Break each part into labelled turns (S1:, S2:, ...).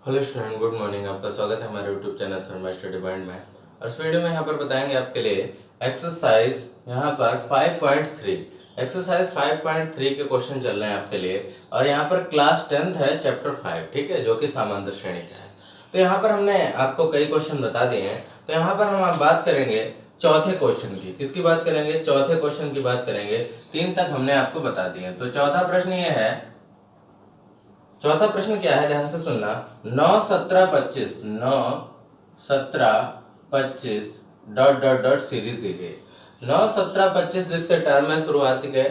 S1: Hello student, good morning. आपका स्वागत है हमारे YouTube channel Sharma study point में। और इस वीडियो में यहाँ पर बताएंगे आपके लिए एक्सरसाइज यहाँ पर 5.3 एक्सरसाइज 5.3 के क्वेश्चन चल रहे हैं आपके लिए। और यहाँ पर क्लास 10th है, चैप्टर 5, ठीक है, जो कि समांतर श्रेणी का है। तो यहाँ पर हमने आपको कई क्वेश्चन बता दिए हैं। तो यहाँ पर हम बात करेंगे चौथे क्वेश्चन की। किसकी बात करेंगे? चौथे क्वेश्चन की बात करेंगे। 3 तक हमने आपको बता दिए। तो चौथा प्रश्न ये है, चौथा प्रश्न क्या है, ध्यान से सुनना। 9 17 25 9 17 25 डॉट डॉट डॉट सीरीज दी गई। 9 17 25 जिसके टर्म में शुरुआती के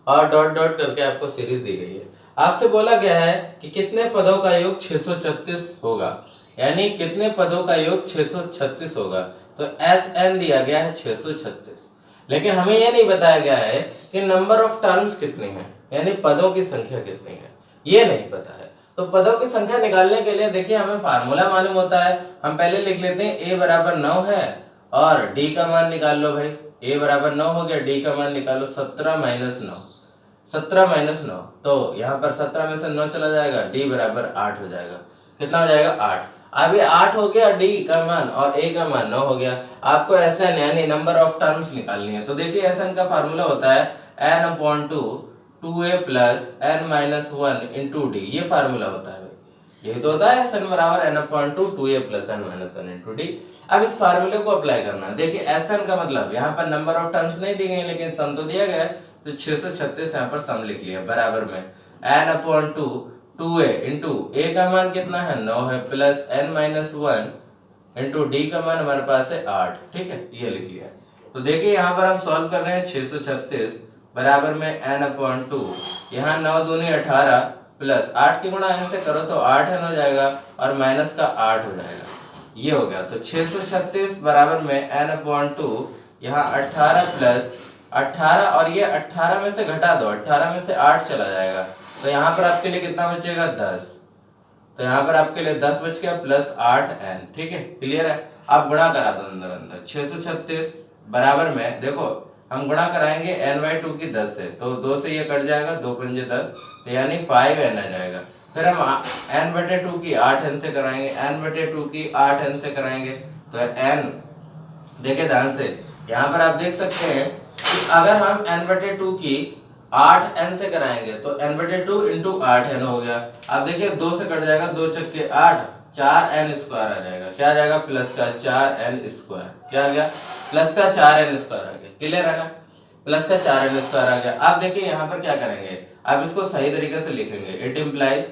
S1: और डॉट डॉट करके आपको सीरीज दी गई है। आपसे बोला गया है कि कितने पदों का योग 636 होगा, यानी कितने पदों का योग 636 होगा। तो एस एन दिया गया है 636, लेकिन हमें यह नहीं बताया गया है कि नंबर ऑफ टर्म्स कितनी है, यानी पदों की संख्या कितनी है, ये नहीं पता है। तो पदों की संख्या निकालने के लिए देखिए हमें फार्मूला मालूम होता है। हम पहले लिख लेते हैं a बराबर 9 है और d का मान निकाल लो भाई। a बराबर 9 हो गया, d का मान निकालो 17 माइनस 9, 17 माइनस 9। तो यहाँ पर 17 में से 9 चला जाएगा, d बराबर 8 हो जाएगा। कितना हो जाएगा? 8। अब ये 8 हो गया d का मान और a का मान 9 हो गया। आपको SN यानी नंबर ऑफ टर्म्स निकालनी है। तो देखिए SN का फार्मूला होता है n/2 2a plus n minus 1 into D, ये फार्मूला होता है भाई। यही तो होता है SN बराबर n/2 2a plus n minus 1 into D. अब इस फार्मूले को अप्लाई करना है। देखिए SN का मतलब यहाँ पर नंबर ऑफ टर्म्स नहीं दी गई, लेकिन सम तो दिया गया है। तो 636 यहाँ पर सम लिख लिया, बराबर में n/2 2a इंटू a का मान कितना है? 9 है, plus n minus 1 into d का मान हमारे पास है 8, ठीक है, ये लिख लिया। तो देखिए यहाँ पर हम सॉल्व कर रहे हैं 636 बराबर में n/2, यहाँ 9 दूनी 18 प्लस 8 की गुणा n से करो तो 8n हो जाएगा और माइनस का 8 हो जाएगा, ये हो गया। तो 636 बराबर में n/2, यहाँ 18 प्लस 18 और ये 18 में से घटा दो, 18 में से 8 चला जाएगा। तो यहाँ पर आपके लिए कितना बचेगा? 10। तो यहाँ पर आपके लिए 10 बच गया प्लस 8n, ठीक है, क्लियर है। आप गुणा करा दो अंदर अंदर। 636 बराबर में देखो हम गुणा कराएंगे n/2 की 10 से, तो 2 से ये कट जाएगा, 2 पंजे 10, तो यानी 5n आ जाएगा। फिर हम n/2 की 8n से कराएंगे, n/2 की 8n से कराएंगे तो n, देखिए ध्यान से, यहाँ पर आप देख सकते हैं कि अगर हम n/2 की 8n से कराएंगे तो n/2 इंटू 8n हो गया। अब देखिए 2 से कट जाएगा, 2 चक्के 8, 4n स्क्वायर आ जाएगा। क्या आ जाएगा? प्लस का 4n स्क्वायर। क्या आ गया? प्लस का 4n स्क्वायर आ गया। क्लियर है ना? प्लस का 4n स्क्वायर आ गया। अब देखिए यहाँ पर क्या करेंगे, अब इसको सही तरीके से लिखेंगे। It implies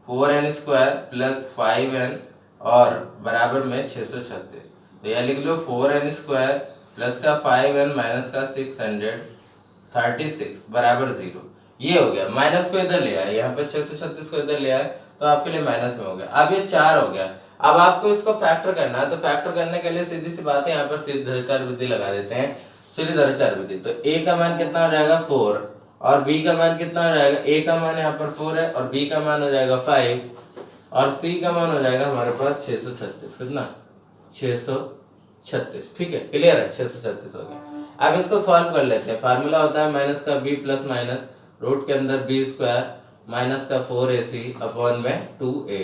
S1: 4n square plus 5n और बराबर में 636। तो यह लिख लो 4n स्क्वायर प्लस का 5n माइनस का 636 बराबर 0। ये हो गया, माइनस को इधर ले आए, यहाँ पे 636 को इधर ले आए तो आपके लिए माइनस में हो गया। अब ये 4 हो गया। अब आपको इसको फैक्टर करना है, तो फैक्टर करने के लिए सीधी सी बात है, यहाँ पर सीधेचार विधि लगा देते हैं, सीधेचार विधि। तो a का मान कितना हो जाएगा? 4 और b का मान कितना हो जाएगा? a का मान यहाँ पर 4 है और b का मान हो जाएगा 5 और c का मान हो जाएगा हमारे पास 636। कितना? 636, ठीक है, क्लियर है। 636 हो गया। अब इसको सॉल्व कर लेते हैं। फार्मूला होता है माइनस का b प्लस माइनस रूट के अंदर b स्क्वायर माइनस का 4ac अपॉन में 2a।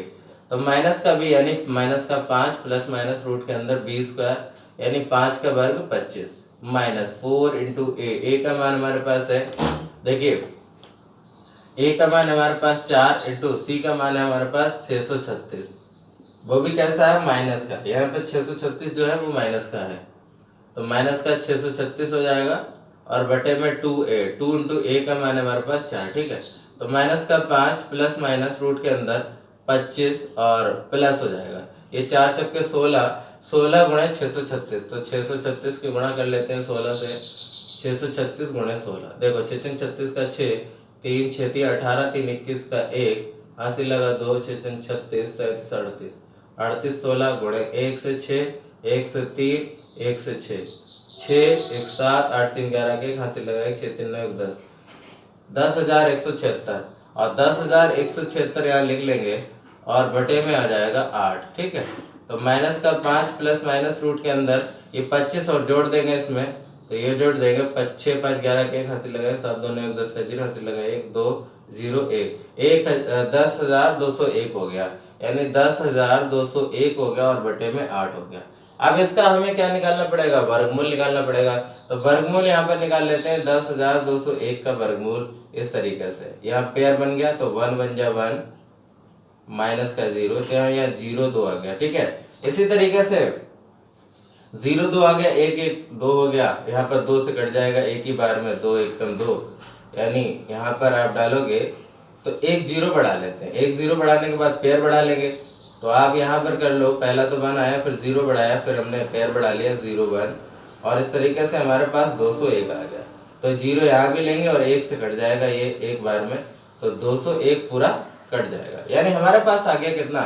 S1: तो माइनस का b यानी माइनस का 5 प्लस माइनस रूट के अंदर b स्क्वायर यानी 5 का वर्ग 25 माइनस 4 इंटू a का मान हमारे पास है, देखिए a का मान हमारे पास 4 इंटू c का मान है हमारे पास 636, वो भी कैसा है? माइनस का। यहाँ पे 636 जो है वो माइनस का है, तो माइनस का 636 हो जाएगा और बटे में 2a, 2 इंटू a का मान है हमारे पास 4, ठीक है। तो माइनस का 5 प्लस माइनस रूट के अंदर 25 और प्लस हो जाएगा, ये 4 चक्के 16, 16 गुणे 636, तो 636 की गुणा कर लेते हैं 16 से। 636 गुणे 16, देखो 6 36 का 6, 3 6 3 18, 3 21 का 1, हासिल लगा 2, 6 36 37 38, 38 16 गुणे 1 से 6, 1 से 3, 1 से 6, 6 1 7 8 3 11 के हासिल लगा 1 6 3 9 1 10, 10,176 और 10,176 यहाँ लिख लेंगे और बटे में आ जाएगा 8, ठीक है। तो माइनस का 5 प्लस माइनस रूट के अंदर ये 25 और जोड़ देंगे इसमें, तो ये जोड़ देंगे 5 6 5 11 के 1 हासिल लगाए 7 2 9 1 10 का 0 हासिल लगाए 1 2 01 10,201 हो गया, यानी 10,201 हो गया और बटे में 8 हो गया। अब इसका हमें क्या निकालना पड़ेगा, वर्गमूल निकालना पड़ेगा। तो वर्गमूल यहाँ पर निकाल लेते हैं, 10,201 का वर्गमूल इस तरीके से, यहाँ पेयर बन गया तो 1 बन गया 1 माइनस का 0, तो यहाँ 0 2 आ गया। ठीक है, इसी तरीके से 0 2 आ गया, 1 1 2 हो गया, यहाँ पर 2 से कट जाएगा एक ही बार में, 2 1 2, यानी यहाँ पर आप डालोगे तो एक 0 बढ़ा लेते हैं, एक 0 बढ़ाने के बाद पेयर बढ़ा लेंगे। तो आप यहाँ पर कर लो, पहला तो 1 आया, फिर 0 बढ़ाया, फिर हमने पेयर बढ़ा लिया 0 1, और इस तरीके से हमारे पास 201 आ गया। तो 0 यहाँ भी लेंगे और 1 से कट जाएगा ये एक बार में, तो 201 पूरा कट जाएगा। यानी हमारे पास आ गया कितना,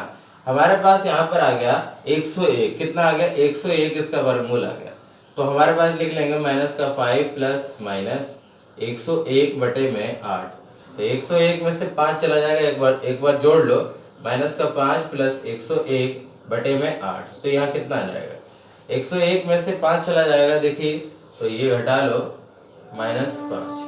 S1: हमारे पास यहाँ पर आ गया 101, कितना आ गया 101, इसका वर्गमूल आ गया। तो हमारे पास लिख लेंगे माइनस का 5 प्लस माइनस 101 बटे में 8, तो 101 में से 5 चला जाएगा, एक बार जोड़ लो, माइनस का 5 प्लस 101 बटे में 8, तो यहाँ कितना आ जाएगा, 101 में से 5 चला जाएगा, देखिए तो ये घटा लो, माइनस 5,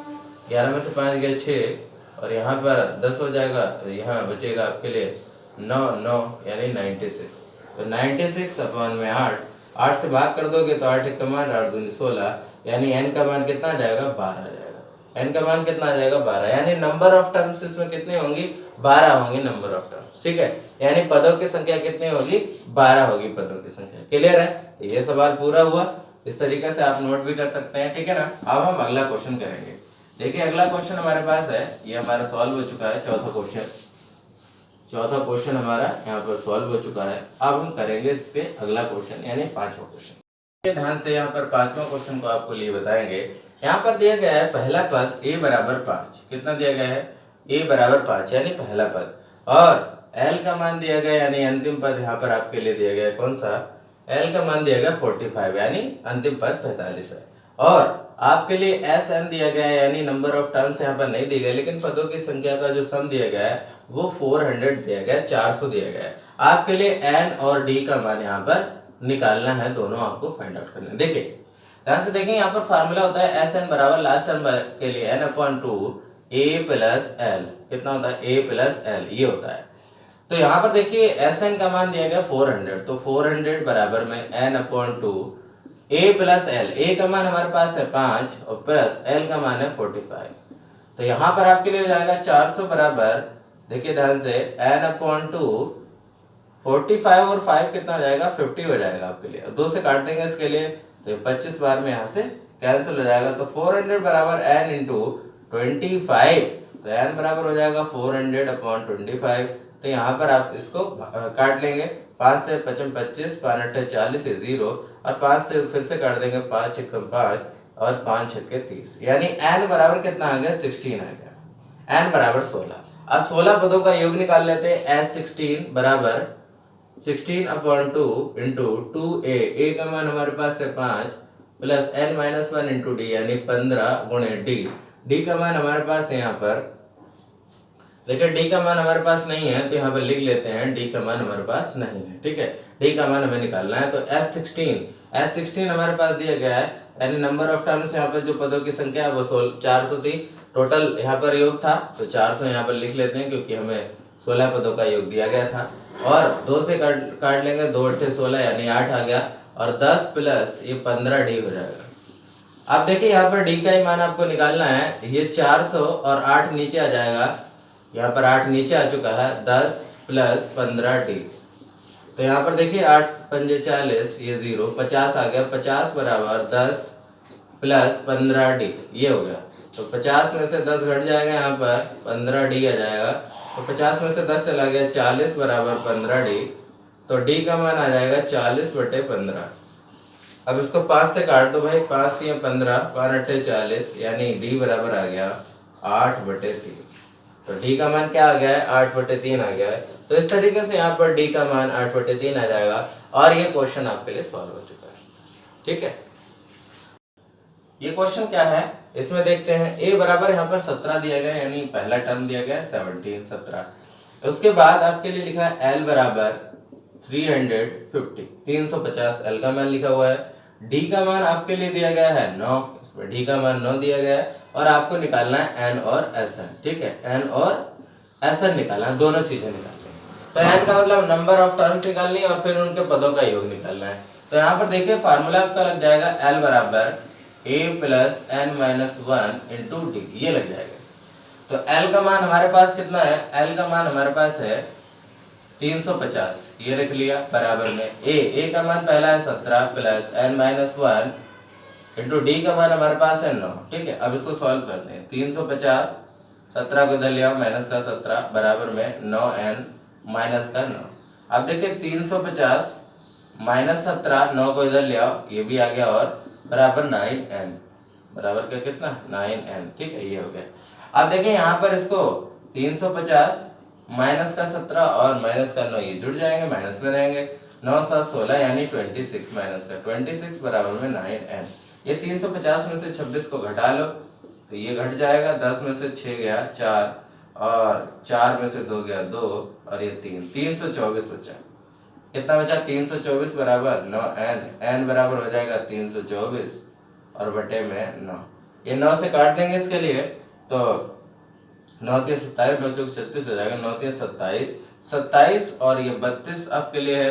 S1: 11 में से 5 गया 6, और यहाँ पर 10 हो जाएगा, तो यहाँ बचेगा आपके लिए 9 9 यानी 96। तो 96 अपॉन में 8 से भाग कर दोगे तो 8 का मान 8 दूनी 16, यानी n का मान कितना आ जाएगा, 12 आ जाएगा। n का मान कितना आ जाएगा, 12, यानी नंबर ऑफ टर्म्स इसमें कितनी होंगी, 12 होंगी नंबर ऑफ टर्म्स। ठीक है, यानी पदों की संख्या कितनी होगी, 12 होगी पदों की संख्या। क्लियर है, तो ये सवाल पूरा हुआ। इस तरीके से आप नोट भी कर सकते हैं। ठीक है ना, अब हम अगला क्वेश्चन करेंगे। देखिए अगला क्वेश्चन हमारे पास है, ये हमारा सॉल्व हो चुका है, चौथा क्वेश्चन हमारा यहाँ पर सॉल्व हो चुका है। अब हम करेंगे इसके अगला क्वेश्चन, यानी 5वां क्वेश्चन। ध्यान से यहाँ पर 5वां क्वेश्चन को आपको लिए बताएंगे। यहाँ पर दिया गया है पहला पद a बराबर 5, कितना दिया गया है, a बराबर 5 यानी पहला पद, और l का मान दिया गया, यानी अंतिम पद यहाँ पर आपके लिए दिया गया है, कौन सा, l का मान दिया गया 45, यानी अंतिम पद 45 है, और आपके लिए एस एन दिया गया है, यानी नंबर ऑफ टर्म्स यहाँ पर नहीं दिए गए, लेकिन पदों की संख्या का जो सम दिया गया है वो 400 दिया गया है, 400 दिया गया है। आपके लिए एन और डी का मान यहाँ पर निकालना है, दोनों आपको फाइंड आउट करना है। देखिए ध्यान से देखिए, यहाँ पर फार्मूला होता है एस एन बराबर लास्ट टर्म के लिए n/2 a प्लस एल, कितना होता है, a प्लस एल, ये होता है। तो यहाँ पर देखिए एस एन का मान दिया गया 400, तो 400 बराबर में n/2 a plus L, a का मान हमारे पास है 5 और प्लस l का मान है 45। तो यहाँ पर आपके लिए हो जाएगा 400 बराबर, देखिए ध्यान से, n/2 45 और 5 कितना हो जाएगा, 50 हो जाएगा आपके लिए। 2 से काट देंगे इसके लिए, तो 25 बार में यहाँ से कैंसिल हो जाएगा। तो 400 बराबर n इंटू 25, तो n बराबर हो जाएगा 400/25। तो यहाँ पर आप इसको काट लेंगे, 5 से 55 25, 5 8 40, 0, और 5 से फिर से काट देंगे, 5 6 5 और 5 6 30, यानी n बराबर कितना आ गया, 16 आ गया, n बराबर 16। अब 16 पदों का योग निकाल लेते हैं, s16 बराबर 16/2 इंटू 2a, a का मान हमारे पास है 5 प्लस n-1 इंटू डी, यानी 15 गुणे डी का मान हमारे पास है, यहाँ पर देखिए डी का मान हमारे पास नहीं है, तो यहाँ पर लिख लेते हैं डी का मान हमारे पास नहीं है। ठीक है, डी का मान हमें निकालना है। तो s16 हमारे पास दिया गया है, यानी नंबर ऑफ टर्म्स यहाँ पर जो पदों की संख्या है वो 400 थी, टोटल यहाँ पर योग था, तो 400 यहाँ पर लिख लेते हैं, क्योंकि हमें 16 पदों का योग दिया गया था। और 2 से काट लेंगे, 2 8 16, यानी 8 आ गया, और 10 प्लस ये 15 डी हो जाएगा। अब देखिए यहाँ पर डी का ही मान आपको निकालना है, ये 400 और 8 नीचे आ जाएगा, यहाँ पर 8 नीचे आ चुका है, 10 प्लस 15 डी। तो यहाँ पर देखिए 8 पंजे 40, ये 0, 50 आ गया, 50 बराबर 10 प्लस 15 डी, ये हो गया। तो 50 में से 10 घट जाएगा, यहाँ पर 15 डी आ जाएगा, तो 50 में से 10 चला गया, 40 बराबर 15 डी, तो डी का मान आ जाएगा 40/15। अब इसको 5 से काट दो भाई, 5 3 15, 5 8 40, यानी डी बराबर आ गया 8/3। तो डी का मान क्या आ गया है, 8/3 आ गया है। तो इस तरीके से यहाँ पर डी का मान 8/3 आ जाएगा, और ये क्वेश्चन आपके लिए सॉल्व हो चुका है। ठीक है, ये क्वेश्चन क्या है इसमें देखते हैं। a बराबर यहाँ पर 17 दिया गया है, यानी पहला टर्म दिया गया है 17। उसके बाद आपके लिए लिखा है l बराबर 350, 350 l का मान लिखा हुआ है। d का मान आपके लिए दिया गया है 9, इसमें d का मान 9 दिया गया है, और आपको निकालना है एन और एस एन, ठीक है, एन और एस एन निकालना है, दोनों चीजें निकालनी है। तो एन का मतलब नंबर ऑफ टर्म्स निकालनी है और फिर उनके पदों का योग निकालना है। तो यहाँ पर देखिए फार्मूला आपका लग जाएगा एल बराबर A plus N minus one into D, ये लग जाएगा। तो एल का मान हमारे पास कितना है, एल का मान हमारे पास है 350, ये रख लिया बराबर में ए का मान पहला है 17 plus N minus one into d का मान हमारे पास है 9, ठीक है। अब इसको सॉल्व करते हैं, 350 17 को इधर ले आओ, माइनस का 17 बराबर में 9n माइनस का 9। अब देखिए 350 माइनस 17, 9 को इधर ले आओ, ये भी आ गया, और बराबर 9n, बराबर का कितना 9n, ठीक है, ये हो गया। अब देखिए यहाँ पर इसको 350 माइनस का 17 और माइनस का 9 ये जुड़ जाएंगे, माइनस में रहेंगे, 9 7 16 यानी 26 माइनस का 26 बराबर में 9n। ये 350 में से 26 को घटा लो तो ये घट जाएगा, 10 में से 6 गया 4 और 4 में से 2 गया 2 और ये 3, 324 बचा। कितना बचा 324 बराबर 9n, n बराबर हो जाएगा 324 और बटे में 9। ये 9 से काट देंगे इसके लिए तो 9 3 27, 9 चौक 36 हो जाएगा, 9 3 27, 27 और ये 32 आपके लिए है।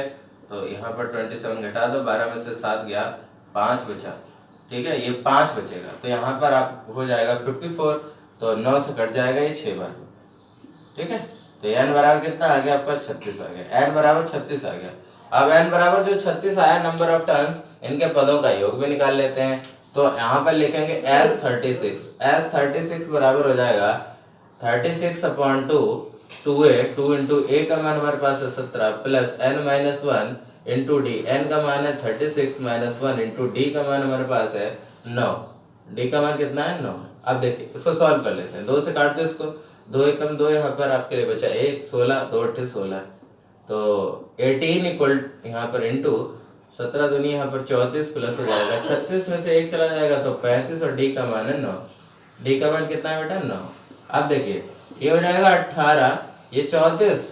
S1: तो यहाँ पर 27 घटा दो, 12 में से 7 गया 5 बचा, ठीक है, ये 5 बचेगा। तो यहाँ पर आप हो जाएगा 54, तो 9 से कट जाएगा ये 6 बार, ठीक है। तो n बराबर कितना आ गया आपका 36 आ गया, n बराबर 36 आ गया। अब n बराबर जो 36 आया नंबर ऑफ टर्म्स, इनके पदों का योग भी निकाल लेते हैं। तो यहाँ पर लिखेंगे एस 36 बराबर हो जाएगा 36 अपॉन 2, 2a, 2 इंटू ए का मान हमारे पास है 17 plus n minus 1 into d, n का मान है 36 माइनस 1 इंटू डी का मान हमारे पास है 9, डी का मान कितना है 9। अब देखिए इसको सॉल्व कर लेते हैं, 2 से काट दो इसको, 2 एकम 2, यहाँ पर आपके लिए बचा 1, 16, 2 8 16, तो 18 इक्वल यहाँ पर इंटू 17 दूनी यहाँ पर 34 प्लस हो जाएगा 36 में से 1 चला जाएगा तो 35 और डी का मान है 9, डी का मान कितना है बेटा 9। अब देखिए ये हो जाएगा 18, ये 34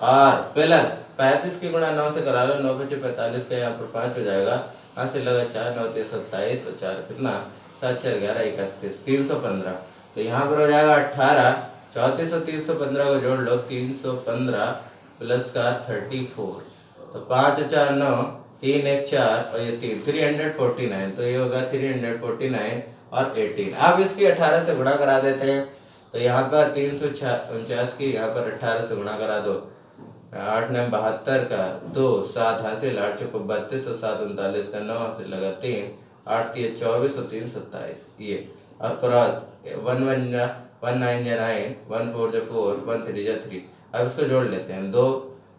S1: और प्लस 35 की गुणा 9 से करा लो, 9 5 45 का यहाँ पर 5 हो जाएगा, 5 से लगा 4, 9 3 27 और 4 कितना 7 4 11 31, 315। तो यहाँ पर हो जाएगा 18, 34 और 315 को जोड़ लो, 315 प्लस का 34, तो 5 4 9, 3 1 4 और ये 3 349, तो ये होगा 349 और 18। अब इसकी 18 से गुणा करा देते हैं, तो यहाँ पर 349 की यहाँ पर 18 से गुणा करा दो, 8 9 72 का 2, 7 हासिल, 8 चौको 32 और 7 39 का 9 हासिल लगा 3, 8 3 24 और 3 27, ये और क्रॉस 1 1 1 9 9, 1 4 4, 1 3 3। अब इसको जोड़ लेते हैं, 2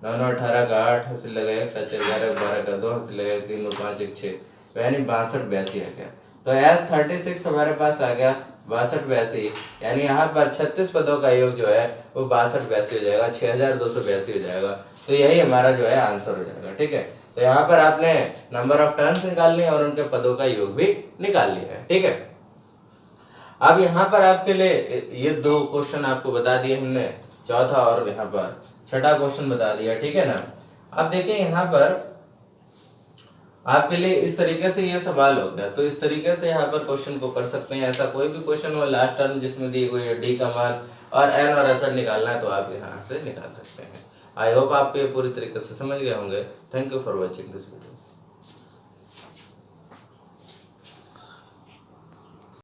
S1: 9 9 18 का 8 हासिल लगा 1, 7 11 12 का 2 हासिल लगा 3 और 5 1 6, यानी 62 82 आ गया। तो एस 36 हमारे पास आ गया 62 82, यानी यहाँ पर 36 पदों का योग जो है वो 62 82 हो जाएगा, 6282 हो जाएगा। तो यही हमारा जो है आंसर हो जाएगा, ठीक है। तो यहाँ पर आपने नंबर ऑफ टर्म्स निकाल लिए और उनके पदों का योग भी निकाल लिया है, ठीक है। अब यहाँ पर आपके लिए ये 2 क्वेश्चन आपको बता दिए हमने, चौथा और यहाँ पर छठा क्वेश्चन बता दिया, ठीक है ना। अब देखिए यहाँ पर आपके लिए इस तरीके से ये सवाल हो गया, तो इस तरीके से यहाँ पर क्वेश्चन को कर सकते हैं। ऐसा कोई भी क्वेश्चन हो लास्ट टर्म जिसमें दी हुई डी का मान और एन और एस निकालना है तो आप यहाँ से निकाल सकते हैं। आई होप आप ये पूरी तरीके से समझ गए होंगे। Thank you for watching this video.